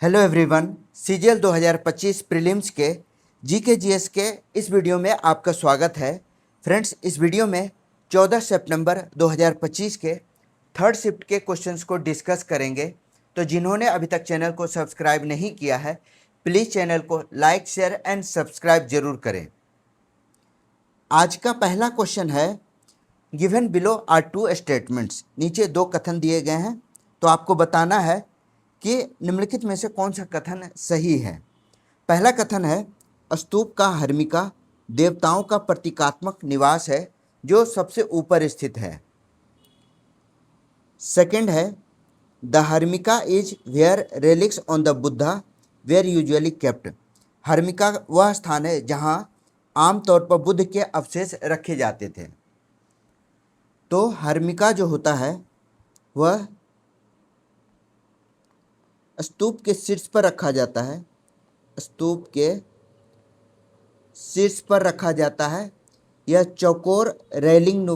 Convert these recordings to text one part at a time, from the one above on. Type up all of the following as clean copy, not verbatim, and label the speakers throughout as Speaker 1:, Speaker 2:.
Speaker 1: Hello everyone, CGL 2025 prelims के GK GS के इस वीडियो में आपका स्वागत है। फ्रेंड्स, इस वीडियो में 14 सितंबर 2025 के थर्ड शिफ्ट के क्वेश्चंस को डिस्कस करेंगे। तो जिन्होंने अभी तक चैनल को सब्सक्राइब नहीं किया है, प्लीज़ चैनल को लाइक, शेयर एंड सब्सक्राइब जरूर करें। आज का पहला क्वेश्चन है, given below are two statements. नीचे दो कथन दिए गए हैं, तो आपको बताना है कि निम्नलिखित में से कौन सा कथन सही है। पहला कथन है, स्तूप का हर्मिका देवताओं का प्रतीकात्मक निवास है जो सबसे ऊपर स्थित है। सेकंड है, the harmika is where relics on the Buddha were usually kept. Harmika वह स्थान है जहाँ आमतौर पर बुद्ध के अवशेष रखे जाते थे। तो हर्मिका जो होता है वह स्तूप के शीर्ष पर रखा जाता है। स्तूप के शीर्ष पर रखा जाता है। यह चौकोर रेलिंग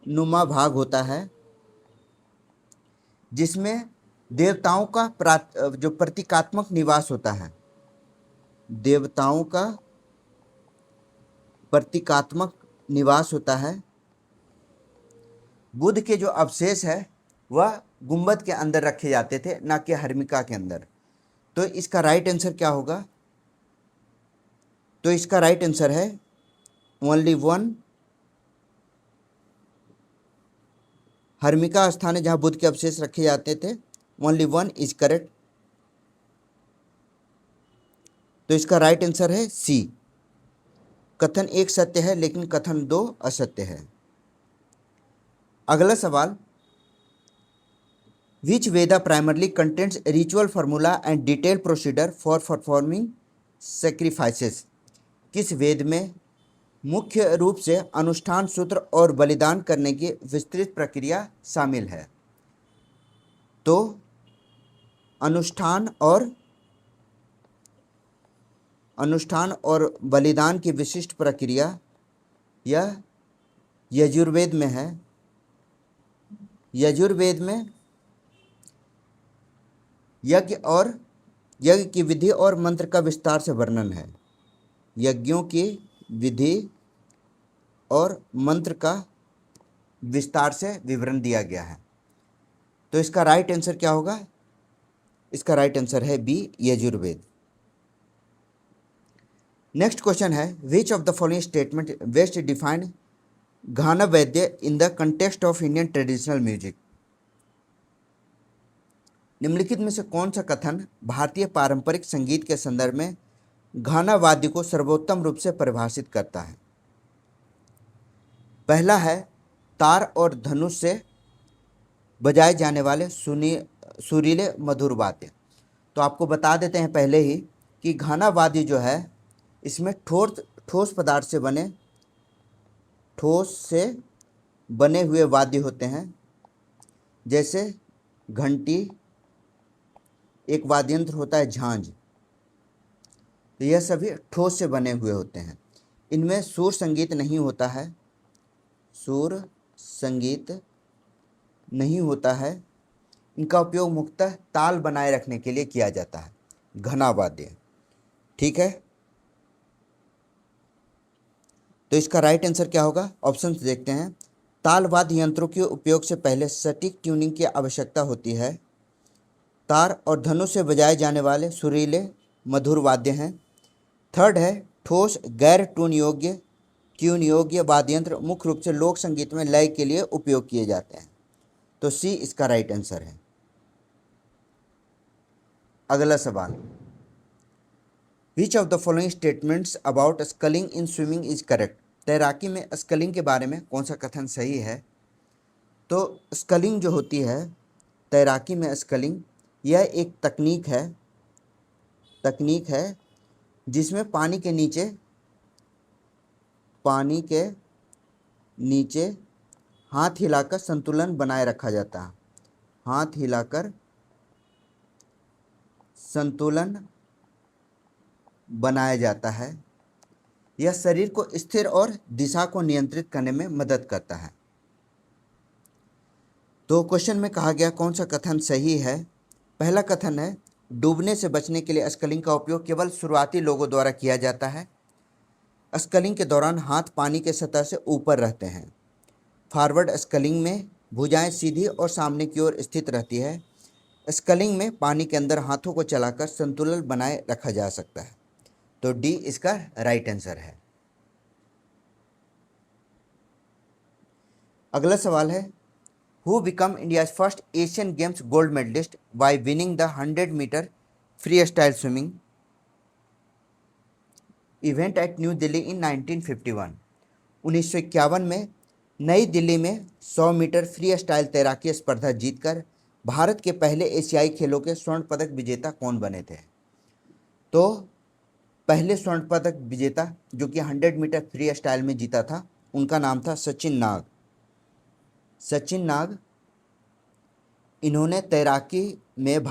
Speaker 1: नुमा भाग होता है जिसमें देवताओं का जो प्रतीकात्मक निवास होता है, देवताओं का प्रतीकात्मक निवास होता है। बुद्ध के जो अवशेष है वह गुंबद के अंदर रखे जाते थे, ना कि हर्मिका के अंदर। तो इसका राइट आंसर क्या होगा? तो इसका राइट आंसर है ओनली वन। हर्मिका स्थान है जहाँ बुद्ध के अवशेष रखे जाते थे। Only one is correct. तो इसका राइट आंसर है सी। कथन एक सत्य है लेकिन कथन दो असत्य है। अगला सवाल, which Veda primarily contents ritual formula and detail procedure for performing sacrifices. किस वेद में मुख्य रूप से अनुष्ठान सूत्र और बलिदान करने की विस्तृत प्रक्रिया शामिल है? तो अनुष्ठान और बलिदान की विशिष्ट प्रक्रिया यह यजुर्वेद में है। यजुर्वेद में यज्ञ की विधि और मंत्र का विस्तार से वर्णन है। यज्ञों की विधि और मंत्र का विस्तार से विवरण दिया गया है। तो इसका राइट आंसर क्या होगा? इसका राइट आंसर है बी, यजुर्वेद। नेक्स्ट क्वेश्चन है, which of the following statement best defined ghana vadya in the context of Indian traditional music. निम्नलिखित में से कौन सा कथन भारतीय पारंपरिक संगीत के संदर्भ में घाना वाद्य को सर्वोत्तम रूप से परिभाषित करता है? पहला है, तार और धनुष से बजाए जाने वाले सुरीले मधुर वाद्य। तो आपको बता देते हैं पहले ही कि घाना वाद्य जो है इसमें ठोस पदार्थ से बने हुए वाद्य होते हैं। जैसे घंटी, एक वाद्य यंत्र होता है झांझ। तो यह सभी ठोस से बने हुए होते हैं। इनमें सुर संगीत नहीं होता है। सुर संगीत नहीं होता है। इनका उपयोग मुख्यतः ताल बनाए रखने के लिए किया जाता है। घना वाद्य, ठीक है। तो इसका राइट आंसर क्या होगा? ऑप्शंस देखते हैं। ताल वाद्य यंत्रों के उपयोग से पहले सटीक ट्यूनिंग की आवश्यकता होती है। तार और धनुष से बजाए जाने वाले सुरीले मधुर वाद्य हैं। थर्ड है, ठोस गैर ट्यून योग्य वाद्य यंत्र मुख्य रूप से लोक संगीत में लय के लिए उपयोग किए जाते हैं। तो सी इसका राइट आंसर है। अगला सवाल, which of the following statements about sculling in swimming is correct. तैराकी में स्कलिंग के बारे में कौन सा कथन सही है? तो स्कलिंग जो होती है, तैराकी में स्कलिंग, यह एक तकनीक है जिसमें पानी के नीचे हाथ हिलाकर संतुलन बनाए रखा जाता है। हाथ हिलाकर संतुलन बनाया जाता है। यह शरीर को स्थिर और दिशा को नियंत्रित करने में मदद करता है। तो क्वेश्चन में कहा गया कौन सा कथन सही है। पहला कथन है डूबने से बचने के लिए स्कलिंग का उपयोग केवल शुरुआती लोगों द्वारा किया जाता है। स्कलिंग के दौरान हाथ पानी के सतह से ऊपर रहते हैं। फॉरवर्ड स्कलिंग में भुजाएं सीधी और सामने की ओर स्थित रहती है। स्कलिंग में पानी के अंदर हाथों को चलाकर संतुलन बनाए रखा जा सकता है। तो डी इसका राइट आंसर है। अगला सवाल है who become India first Asian Games gold medallist by winning the 100 metre freestyle swimming event at new Delhi in 1951। 1951 में नई दिल्ली में 100 मीटर फ्री स्टाइल तैराकी स्पर्धा जीतकर भारत के पहले एशियाई खेलों के स्वर्ण पदक विजेता कौन बने थे। तो पहले स्वर्ण पदक विजेता जो कि 100 मीटर फ्री स्टाइल में जीता था उनका नाम था सचिन नाग। सचिन नाग इन्होंने तैराकी में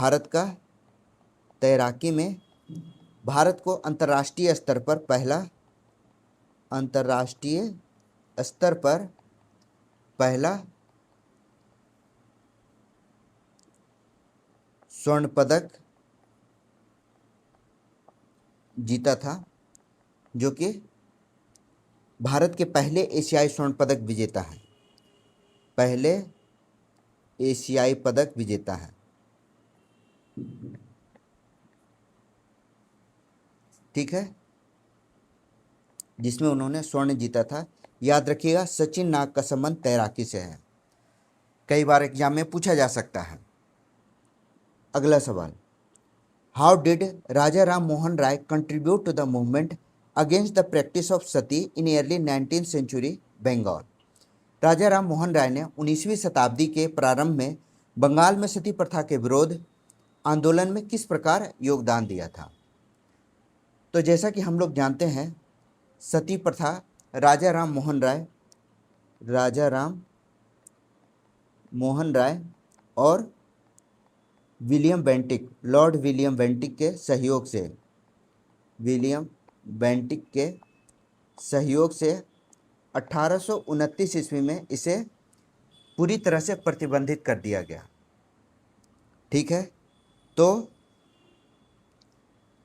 Speaker 1: भारत को अंतर्राष्ट्रीय स्तर पर पहला स्वर्ण पदक जीता था, जो कि भारत के पहले एशियाई स्वर्ण पदक विजेता हैं। पहले एशियाई पदक विजेता हैं। ठीक है, जिसमें उन्होंने स्वर्ण जीता था। याद रखिएगा सचिन नाग का संबंध तैराकी से है। कई बार एग्जाम में पूछा जा सकता है। अगला सवाल how did Raja Ram Mohan Roy contribute to the movement against the practice of sati in early 19th century Bengal. Raja Ram Mohan Roy ने 19वीं शताब्दी के प्रारंभ में बंगाल में सती प्रथा के विरोध आंदोलन में किस प्रकार योगदान दिया था। तो जैसा कि हम लोग जानते हैं सती प्रथा राजा राम मोहन राय और लॉर्ड विलियम बेंटिक के सहयोग से 1829 ईस्वी में इसे पूरी तरह से प्रतिबंधित कर दिया गया। ठीक है, तो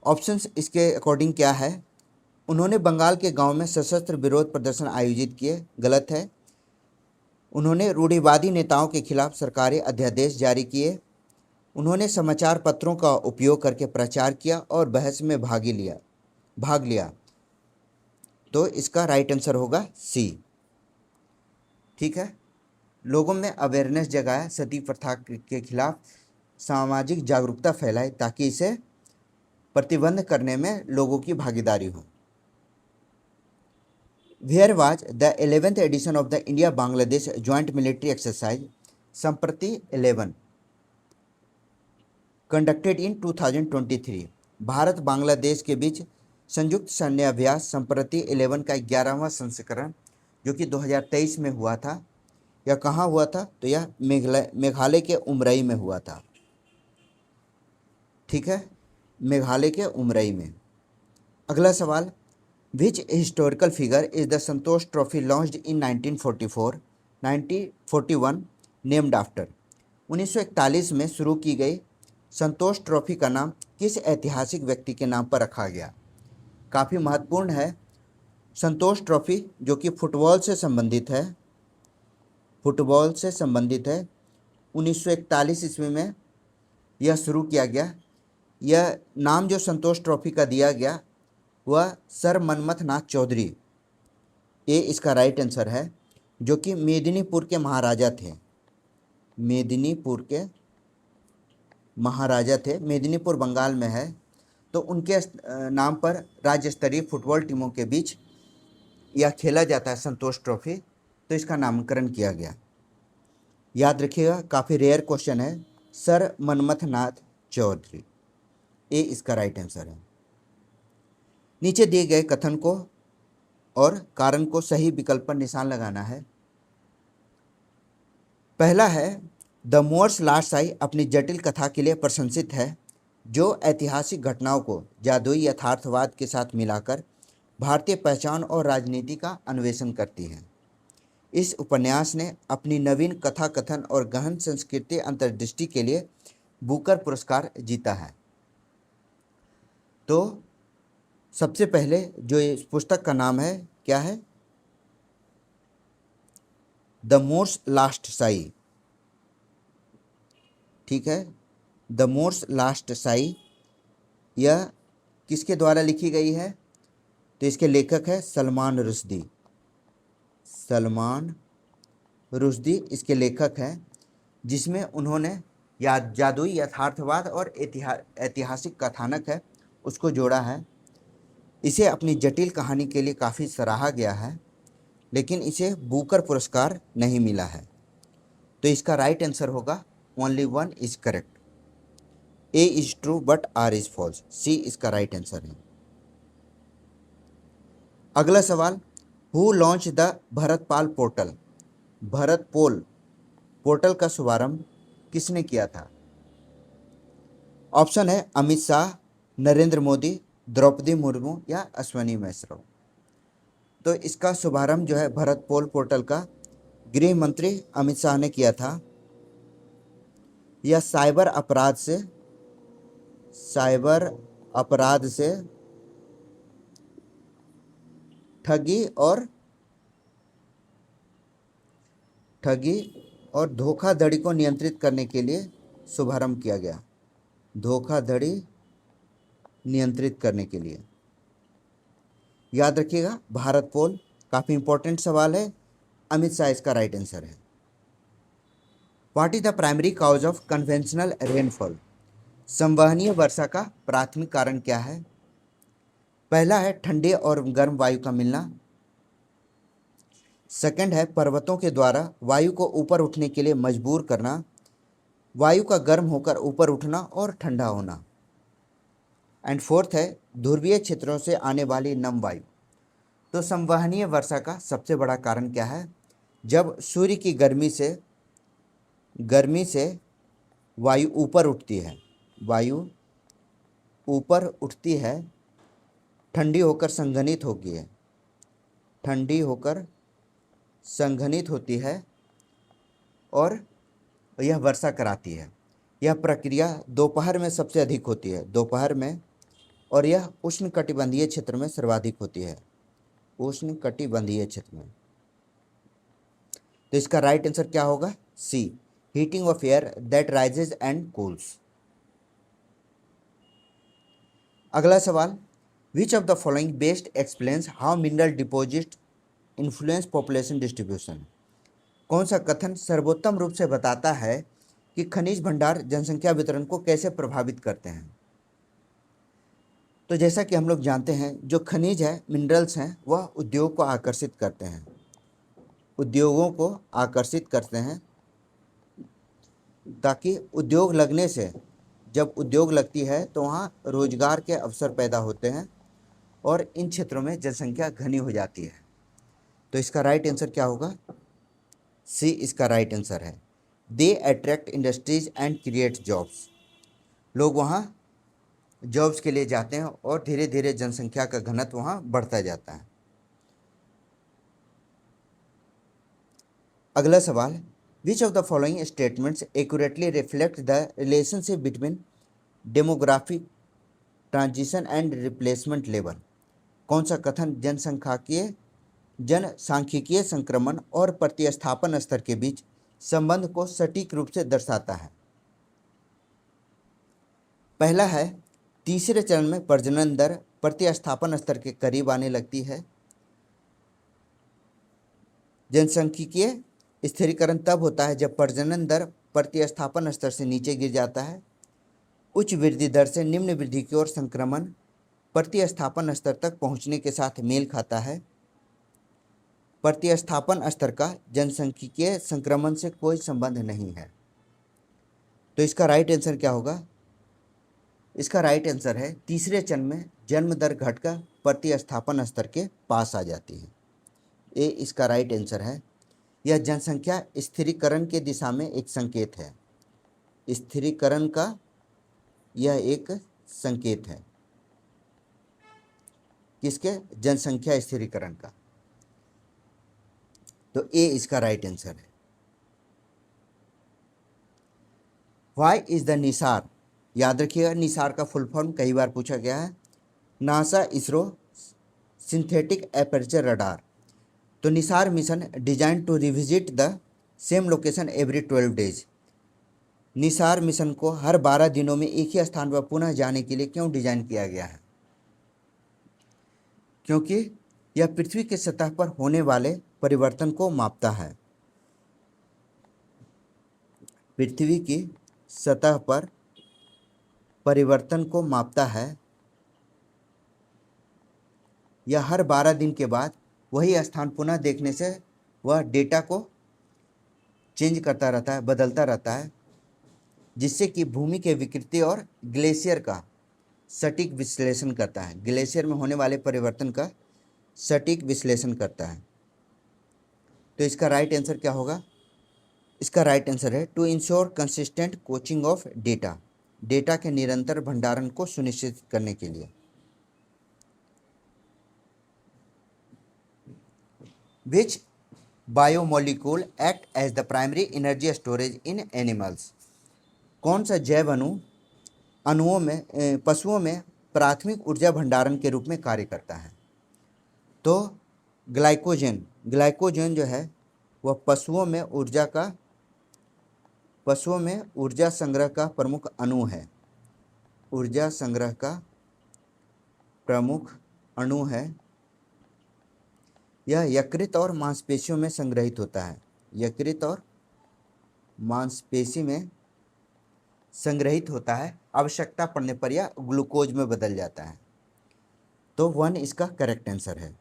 Speaker 1: ऑप्शंस इसके अकॉर्डिंग क्या है। उन्होंने बंगाल के गांव में सशस्त्र विरोध प्रदर्शन आयोजित किए, गलत है। उन्होंने रूढ़िवादी नेताओं के खिलाफ सरकारी अध्यादेश जारी किए। उन्होंने समाचार पत्रों का उपयोग करके प्रचार किया और बहस में भाग लिया। तो इसका राइट आंसर होगा सी। ठीक है, लोगों में अवेयरनेस जगाया, सती प्रथा के खिलाफ सामाजिक जागरूकता फैलाई ताकि इसे प्रतिबंध करने में लोगों की भागीदारी हो। Where was the 11th edition of the India Bangladesh joint military exercise संप्रति 11 कंडक्टेड इन 2023। भारत बांग्लादेश के बीच संयुक्त सैन्य अभ्यास संप्रति 11 का 11वां संस्करण जो कि 2023 में हुआ था। यह कहाँ हुआ था, तो यह मेघालय के उमरई में हुआ था। ठीक है, मेघालय के उमरई में। अगला सवाल विच historical figure is the Santosh trophy launched in 1941 named after. 1941 में शुरू की गई संतोष ट्रॉफी का नाम किस ऐतिहासिक व्यक्ति के नाम पर रखा गया। काफ़ी महत्वपूर्ण है। संतोष ट्रॉफी जो कि फुटबॉल से संबंधित है। 1941 ईस्वी में यह शुरू किया गया। यह नाम जो संतोष ट्रॉफी का दिया गया वह सर मनमथ नाथ चौधरी, ये इसका राइट आंसर है, जो कि मेदिनीपुर के महाराजा थे। मेदिनीपुर बंगाल में है। तो उनके नाम पर राज्य स्तरीय फुटबॉल टीमों के बीच यह खेला जाता है संतोष ट्रॉफी, तो इसका नामकरण किया गया। याद रखिएगा, काफ़ी रेयर क्वेश्चन है। सर मनमथ नाथ चौधरी, ये इसका राइट आंसर है। नीचे दिए गए कथन को और कारण को सही विकल्प पर निशान लगाना है। पहला है द मोअर्स लास्ट आई अपनी जटिल कथा के लिए प्रशंसित है, जो ऐतिहासिक घटनाओं को जादुई यथार्थवाद के साथ मिलाकर भारतीय पहचान और राजनीति का अन्वेषण करती है। इस उपन्यास ने अपनी नवीन कथा कथन और गहन संस्कृति अंतर्दृष्टि के लिए बुकर पुरस्कार जीता है। तो सबसे पहले जो इस पुस्तक का नाम है क्या है, द मोर्स लास्ट साई। ठीक है, द मोर्स लास्ट साई यह किसके द्वारा लिखी गई है? तो इसके लेखक है सलमान रुश्दी। सलमान रुश्दी इसके लेखक हैं, जिसमें उन्होंने जादुई यथार्थवाद और ऐतिहासिक कथानक है उसको जोड़ा है। इसे अपनी जटिल कहानी के लिए काफ़ी सराहा गया है, लेकिन इसे बुकर पुरस्कार नहीं मिला है। तो इसका राइट आंसर होगा only one is correct. A is true but R is false, C इसका राइट आंसर है। अगला सवाल, who launch the Bharatpol portal? Bharatpol portal का शुभारंभ किसने किया था? ऑप्शन है अमित शाह, नरेंद्र मोदी, द्रौपदी मुर्मू या अश्वनी वैष्णव। तो इसका शुभारंभ जो है भरतपोल पोर्टल का गृह मंत्री अमित शाह ने किया था। यह साइबर अपराध से ठगी और धोखाधड़ी को नियंत्रित करने के लिए शुभारंभ किया गया। धोखाधड़ी नियंत्रित करने के लिए, याद रखिएगा भारतपोल काफ़ी इंपॉर्टेंट सवाल है। अमित शाह इसका राइट आंसर है। What is the primary cause of conventional rainfall? संवहनीय वर्षा का प्राथमिक कारण क्या है? पहला है ठंडे और गर्म वायु का मिलना। सेकंड है पर्वतों के द्वारा वायु को ऊपर उठने के लिए मजबूर करना, वायु का गर्म होकर ऊपर उठना और ठंडा होना। एंड फोर्थ है ध्रुवीय क्षेत्रों से आने वाली नम वायु। तो संवहनीय वर्षा का सबसे बड़ा कारण क्या है? जब सूर्य की गर्मी से वायु ऊपर उठती है, वायु ऊपर उठती है, ठंडी होकर संघनित होती है, ठंडी होकर संघनित होती है और यह वर्षा कराती है। यह प्रक्रिया दोपहर में सबसे अधिक होती है, दोपहर में, और यह उष्णकटिबंधीय क्षेत्र में सर्वाधिक होती है, उष्णकटिबंधीय क्षेत्र में। तो इसका राइट आंसर क्या होगा? C, heating of air that rises and cools. अगला सवाल, which of the following best explains how mineral deposit influence population distribution? कौन सा कथन सर्वोत्तम रूप से बताता है कि खनिज भंडार जनसंख्या वितरण को कैसे प्रभावित करते हैं? तो जैसा कि हम लोग जानते हैं, जो खनिज है, मिनरल्स हैं, वह उद्योग को आकर्षित करते हैं, उद्योगों को आकर्षित करते हैं, ताकि उद्योग लगने से, जब उद्योग लगती है तो वहाँ रोजगार के अवसर पैदा होते हैं और इन क्षेत्रों में जनसंख्या घनी हो जाती है। तो इसका राइट आंसर क्या होगा? सी इसका राइट आंसर है। They attract industries and create jobs. लोग वहाँ जॉब्स के लिए जाते हैं और धीरे धीरे जनसंख्या का घनत्व वहाँ बढ़ता जाता है। अगला सवाल, which of the following statements accurately reflect the relationship between demographic transition and replacement level? कौन सा कथन जनसांख्यिकीय संक्रमण और प्रतिस्थापन स्तर के बीच संबंध को सटीक रूप से दर्शाता है? पहला है तीसरे चरण में प्रजनन दर प्रतिस्थापन स्तर के करीब आने लगती है। जनसांख्यिकीय स्थिरीकरण तब होता है जब प्रजनन दर प्रतिस्थापन स्तर से नीचे गिर जाता है। उच्च वृद्धि दर से निम्न वृद्धि की ओर संक्रमण प्रतिस्थापन स्तर तक पहुंचने के साथ मेल खाता है। प्रतिस्थापन स्तर का जनसांख्यिकीय संक्रमण से कोई संबंध नहीं है। तो इसका राइट आंसर क्या होगा? इसका राइट आंसर है तीसरे चरण में जन्म दर घटकर प्रतिस्थापन स्तर के पास आ जाती है। ए इसका राइट आंसर है। यह जनसंख्या स्थिरीकरण के दिशा में एक संकेत है। स्थिरीकरण का यह एक संकेत है। किसके? जनसंख्या स्थिरीकरण का। तो ए इसका राइट आंसर है। व्हाई इज द निसार, याद रखिएगा निसार का फुल फॉर्म कई बार पूछा गया है। NASA ISRO synthetic aperture radar. तो NISAR mission designed to revisit the same location every 12 days. NISAR mission को हर 12 दिनों में एक ही स्थान पर पुनः जाने के लिए क्यों डिजाइन किया गया है? क्योंकि यह पृथ्वी की सतह पर होने वाले परिवर्तन को मापता है। पृथ्वी की सतह पर परिवर्तन को मापता है। यह हर 12 दिन के बाद वही स्थान पुनः देखने से वह डेटा को चेंज करता रहता है, बदलता रहता है, जिससे कि भूमि के विकृति और ग्लेशियर का सटीक विश्लेषण करता है। ग्लेशियर में होने वाले परिवर्तन का सटीक विश्लेषण करता है। तो इसका राइट आंसर क्या होगा? इसका राइट आंसर है to ensure consistent coaching of data, data के निरंतर भंडारण को सुनिश्चित करने के लिए। Which biomolecule act as the primary energy storage in animals. कौन सा जैव अणुओं में पशुओं में प्राथमिक ऊर्जा भंडारण के रूप में कार्य करता है? तो ग्लाइकोजन जो है वह पशुओं में ऊर्जा संग्रह का प्रमुख अणु है। ऊर्जा संग्रह का प्रमुख अणु है। यह यकृत और मांसपेशियों में संग्रहित होता है। यकृत और मांसपेशी में संग्रहित होता है, आवश्यकता पड़ने पर यह ग्लूकोज में बदल जाता है। तो 1 इसका करेक्ट आंसर है।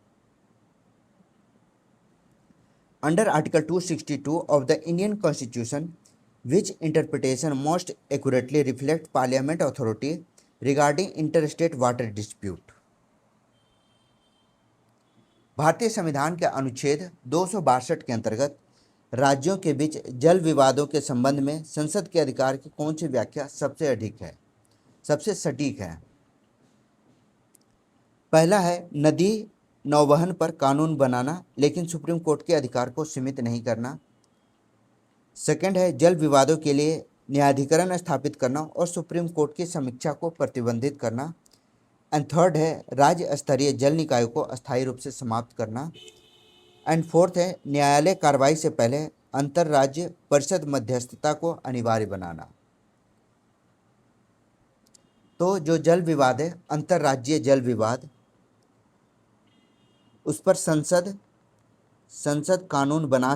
Speaker 1: Under article 262 of the Indian constitution which interpretation most accurately reflect parliament authority regarding interstate water dispute। भारतीय संविधान के अनुच्छेद 262 के अंतर्गत राज्यों के बीच जल विवादों के संबंध में संसद के अधिकार की कौन सी व्याख्या सबसे अधिक है, सबसे सटीक है? पहला है नदी नौवहन पर कानून बनाना लेकिन सुप्रीम कोर्ट के अधिकार को सीमित नहीं करना। सेकंड है जल विवादों के लिए न्यायाधिकरण स्थापित करना और सुप्रीम कोर्ट की समीक्षा को प्रतिबंधित करना। एंड थर्ड है राज्य स्तरीय जल निकायों को अस्थायी रूप से समाप्त करना। एंड फोर्थ है न्यायालय कार्रवाई से पहले अंतर्राज्य परिषद मध्यस्थता को अनिवार्य बनाना। तो जो जल विवाद है, अंतर्राज्यीय जल विवाद, उस पर संसद कानून बना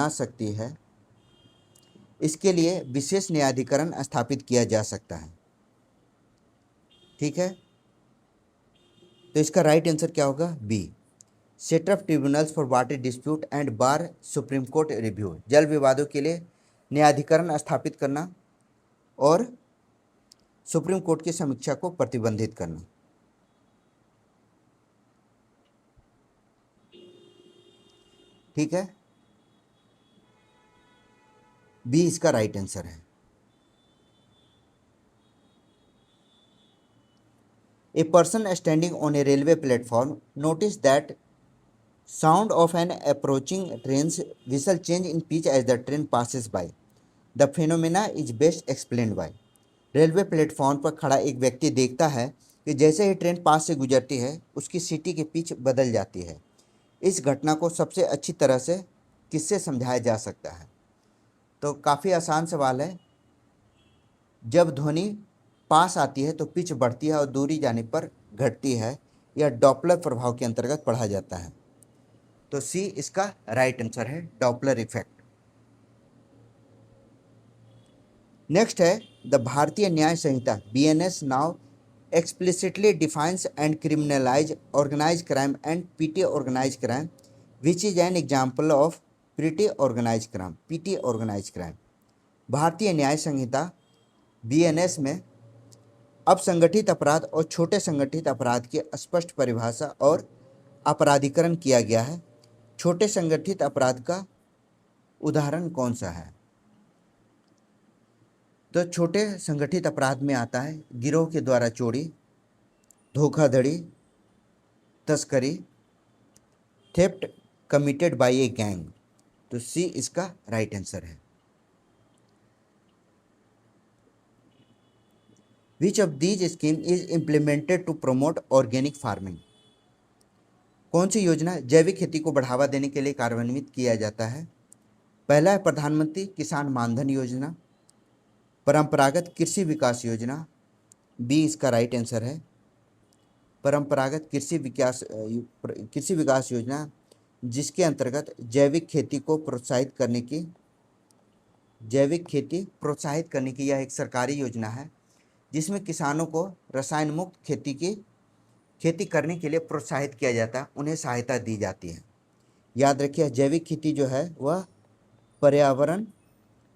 Speaker 1: सकती है। इसके लिए विशेष न्यायाधिकरण स्थापित किया जा सकता है। ठीक है, तो इसका राइट आंसर क्या होगा? B, set of tribunals for water dispute and bar Supreme Court review. जल विवादों के लिए न्यायाधिकरण स्थापित करना और सुप्रीम कोर्ट की समीक्षा को प्रतिबंधित करना। ठीक है, बी इसका राइट आंसर है। A person standing on A railway platform notice that sound of N approaching train whistle change in pitch as the train passes by. The phenomena is best explained by। Railway platform पर खड़ा एक व्यक्ति देखता है कि जैसे ही train पास से गुजरती है उसकी सीटी की पिच बदल जाती है। इस घटना को सबसे अच्छी तरह से किससे समझाया जा सकता है? तो काफ़ी आसान सवाल है। जब ध्वनि पास आती है तो पिच बढ़ती है और दूरी जाने पर घटती है। यह डॉपलर प्रभाव के अंतर्गत पढ़ा जाता है। तो सी इसका राइट आंसर है, डॉपलर इफेक्ट। नेक्स्ट है द भारतीय न्याय संहिता BNS now explicitly defines and criminalize organized crime and PT organized crime, which is an example of PT organized crime। भारतीय न्याय संहिता BNS में अपसंगठित अपराध और छोटे संगठित अपराध की स्पष्ट परिभाषा और अपराधीकरण किया गया है। छोटे संगठित अपराध का उदाहरण कौन सा है? तो छोटे संगठित अपराध में आता है गिरोह के द्वारा चोरी, धोखाधड़ी, तस्करी, theft committed by a gang. तो सी इसका राइट आंसर है। Which of these scheme is implemented to promote organic farming. कौन सी योजना जैविक खेती को बढ़ावा देने के लिए कार्यान्वित किया जाता है? पहला है प्रधानमंत्री किसान मानधन योजना, परंपरागत कृषि विकास योजना, बी इसका राइट आंसर है। परंपरागत कृषि विकास योजना, जिसके अंतर्गत जैविक खेती प्रोत्साहित करने की यह एक सरकारी योजना है, जिसमें किसानों को रसायन मुक्त खेती करने के लिए प्रोत्साहित किया जाता है, उन्हें सहायता दी जाती है। याद रखिए, जैविक खेती जो है वह पर्यावरण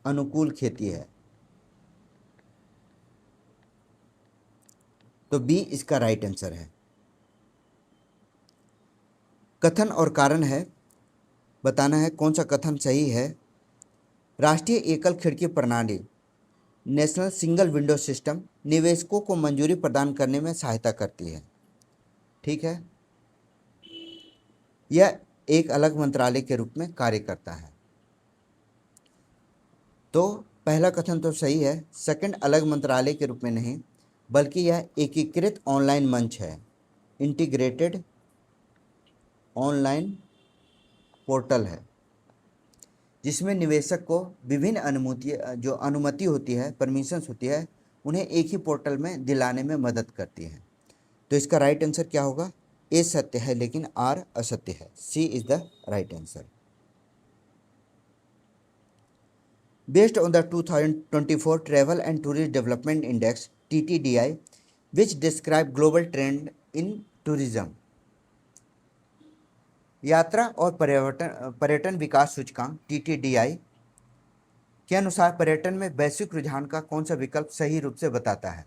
Speaker 1: अनुकूल खेती है। तो बी इसका राइट आंसर है। कथन और कारण है, बताना है कौन सा कथन सही है। राष्ट्रीय एकल खिड़की प्रणाली नेशनल सिंगल विंडो सिस्टम निवेशकों को मंजूरी प्रदान करने में सहायता करती है। ठीक है, यह एक अलग मंत्रालय के रूप में कार्य करता है। तो पहला कथन तो सही है, सेकंड अलग मंत्रालय के रूप में नहीं, बल्कि यह एकीकृत ऑनलाइन मंच है, इंटीग्रेटेड ऑनलाइन पोर्टल है, जिसमें निवेशक को विभिन्न अनुमति होती है, परमिशंस होती है, उन्हें एक ही पोर्टल में दिलाने में मदद करती है। तो इसका राइट आंसर क्या होगा? ए सत्य है लेकिन आर असत्य है। C is the right answer. Based on the 2024 travel and tourist development index TTDI, which describe global trend in tourism. यात्रा और पर्यटन विकास सूचकांक TTDI के अनुसार पर्यटन में वैश्विक रुझान का कौन सा विकल्प सही रूप से बताता है?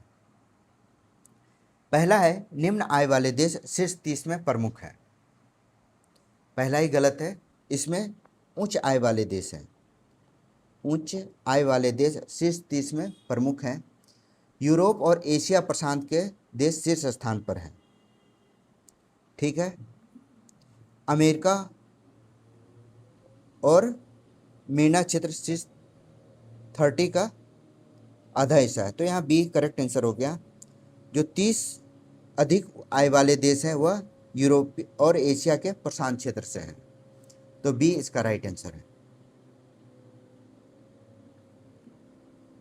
Speaker 1: पहला है निम्न आय वाले देश शीर्ष 30 में प्रमुख है। पहला ही गलत है, इसमें उच्च आय वाले देश हैं। उच्च आय वाले देश शीर्ष 30 में प्रमुख हैं। यूरोप और एशिया प्रशांत के देश शीर्ष स्थान पर हैं। ठीक है, अमेरिका और मीना क्षेत्र शीर्ष 30 का आधा हिस्सा है। तो यहाँ बी करेक्ट आंसर हो गया। जो 30 अधिक आय वाले देश हैं वह यूरोप और एशिया के प्रशांत क्षेत्र से हैं। तो बी इसका राइट आंसर है।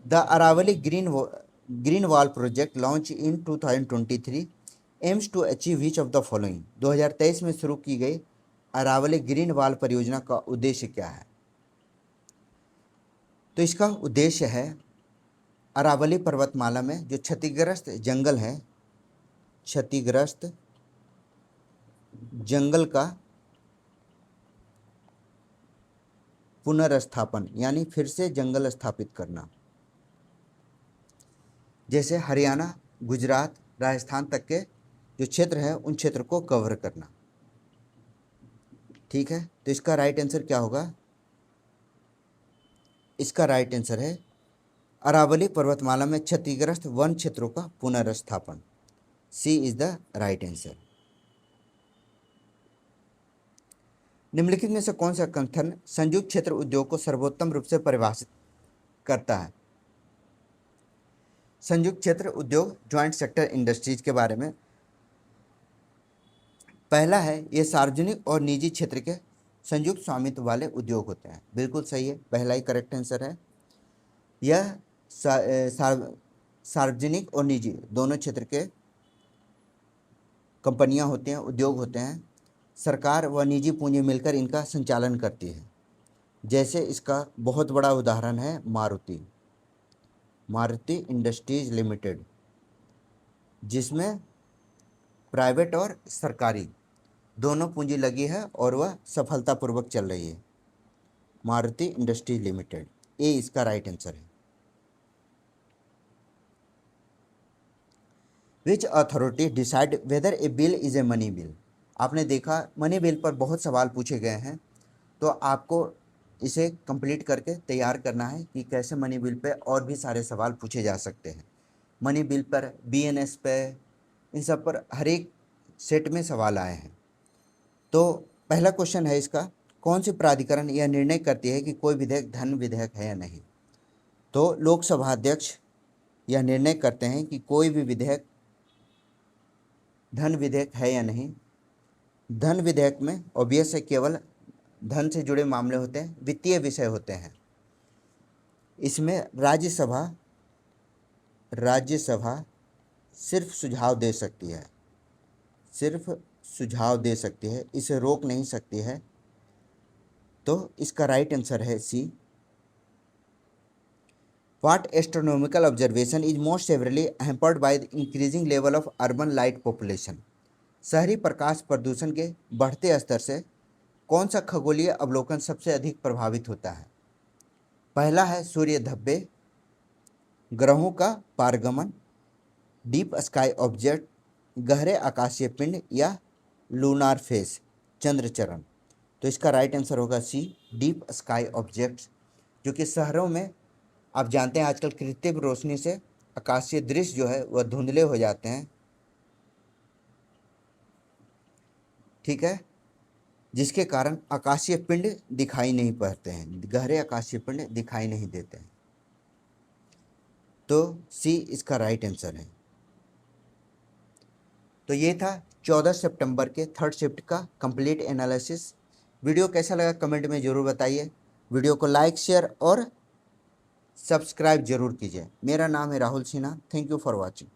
Speaker 1: The Aravalli green wall project launch in 2023 aims to achieve which of the following. 2023 में शुरू की गई अरावली ग्रीन वॉल परियोजना का उद्देश्य क्या है? तो इसका उद्देश्य है अरावली पर्वतमाला में जो क्षतिग्रस्त जंगल है, क्षतिग्रस्त जंगल का पुनर्स्थापन, यानी फिर से जंगल स्थापित करना। जैसे हरियाणा, गुजरात, राजस्थान तक के जो क्षेत्र है उन क्षेत्र को कवर करना। ठीक है, तो इसका राइट आंसर क्या होगा? इसका राइट आंसर है अरावली पर्वतमाला में क्षतिग्रस्त वन क्षेत्रों का पुनर्स्थापन। सी इज द राइट आंसर। निम्नलिखित में से कौन सा कथन संयुक्त क्षेत्र उद्योग को सर्वोत्तम रूप से परिभाषित करता है? संयुक्त क्षेत्र उद्योग, ज्वाइंट सेक्टर इंडस्ट्रीज के बारे में। पहला है ये सार्वजनिक और निजी क्षेत्र के संयुक्त स्वामित्व वाले उद्योग होते हैं। बिल्कुल सही है, पहला ही करेक्ट आंसर है। यह सार्वजनिक और निजी दोनों क्षेत्र के कंपनियां होती हैं, उद्योग होते हैं। सरकार व निजी पूंजी मिलकर इनका संचालन करती है। जैसे इसका बहुत बड़ा उदाहरण है मारुति इंडस्ट्रीज लिमिटेड, जिसमें प्राइवेट और सरकारी दोनों पूंजी लगी है और वह सफलतापूर्वक चल रही है। मारुति इंडस्ट्रीज लिमिटेड, ए इसका राइट आंसर है। Which authority decide whether a bill is a money bill. आपने देखा मनी बिल पर बहुत सवाल पूछे गए हैं, तो आपको इसे कंप्लीट करके तैयार करना है कि कैसे मनी बिल पे और भी सारे सवाल पूछे जा सकते हैं। मनी बिल पर, BNS पे, इन सब पर हर एक सेट में सवाल आए हैं। तो पहला क्वेश्चन है इसका, कौन सी प्राधिकरण यह निर्णय करती है कि कोई विधेयक धन विधेयक है या नहीं? तो लोकसभा अध्यक्ष यह निर्णय करते हैं कि कोई भी विधेयक धन विधेयक है या नहीं। धन विधेयक में ऑब्वियस है, केवल धन से जुड़े मामले होते हैं, वित्तीय विषय होते हैं। इसमें राज्यसभा सिर्फ सुझाव दे सकती है, सिर्फ सुझाव दे सकती है, इसे रोक नहीं सकती है। तो इसका राइट आंसर है सी। What astronomical observation is most severely hampered by the increasing level of urban light population? शहरी प्रकाश प्रदूषण के बढ़ते स्तर से कौन सा खगोलीय अवलोकन सबसे अधिक प्रभावित होता है? पहला है सूर्य धब्बे, ग्रहों का पारगमन, डीप स्काई ऑब्जेक्ट, गहरे आकाशीय पिंड, या लूनार फेस, चंद्रचरण। तो इसका राइट आंसर होगा सी, डीप स्काई ऑब्जेक्ट्स, जो कि शहरों में आप जानते हैं आजकल कृत्रिम रोशनी से आकाशीय दृश्य जो है वह धुंधले हो जाते हैं, ठीक है, जिसके कारण आकाशीय पिंड दिखाई नहीं पड़ते हैं, गहरे आकाशीय पिंड दिखाई नहीं देते हैं। तो सी इसका राइट आंसर है। तो ये था 14 सितंबर के थर्ड शिफ्ट का कंप्लीट एनालिसिस। वीडियो कैसा लगा कमेंट में ज़रूर बताइए। वीडियो को लाइक, शेयर और सब्सक्राइब जरूर कीजिए। मेरा नाम है Rahul Sinha. Thank you for watching.